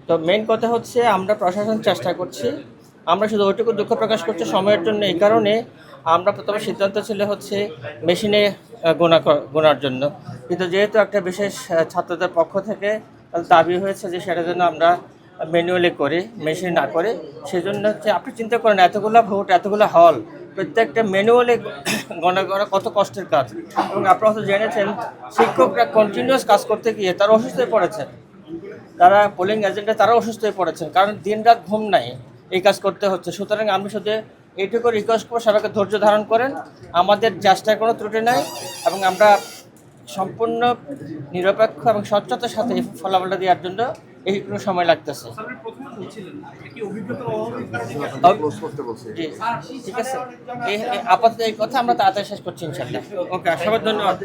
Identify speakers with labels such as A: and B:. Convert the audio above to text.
A: তো মেইন কথা হচ্ছে আমরা প্রশাসন চেষ্টা করছি। আমরা শুধু ওইটুকু দুঃখ প্রকাশ করছি সময়ের জন্য, এই কারণে আমরা প্রথমে সিদ্ধান্ত ছিল হচ্ছে মেশিনে গোনার জন্য, কিন্তু যেহেতু একটা বিশেষ ছাত্রদের পক্ষ থেকে দাবি হয়েছে যে সেটা যেন আমরা ম্যানুয়ালি করি, মেশিন না করে, সেজন্য হচ্ছে আপনি চিন্তা করেন এতগুলো ভোট, এতগুলো হল, প্রত্যেকটা ম্যানুয়ালি গণনা করা কত কষ্টের কাজ। এবং আপনারা হয়তো জেনেছেন শিক্ষকরা কন্টিনিউয়াস কাজ করতে গিয়ে তারা অসুস্থ হয়ে পড়েছেন, তারা পোলিং এজেন্টে তারা অসুস্থ হয়ে পড়েছেন, কারণ দিন রাত ঘুম নাই, এই কাজ করতে হচ্ছে। সুতরাং আমি শুধু এইটুকু রিকোয়েস্ট করবো সবাইকে ধৈর্য ধারণ করেন, আমাদের চেষ্টায় কোনো ত্রুটি নাই এবং আমরা সম্পূর্ণ নিরপেক্ষ এবং স্বচ্ছতার সাথে এই ফলাফলটা দেওয়ার জন্য এইটুকু সময় লাগতেছে। জি, ঠিক আছে, আপাতত এই কথা আমরা তাড়াতাড়ি শেষ করছি ইনশাল্লাহ। ওকে, সবাই ধন্যবাদ।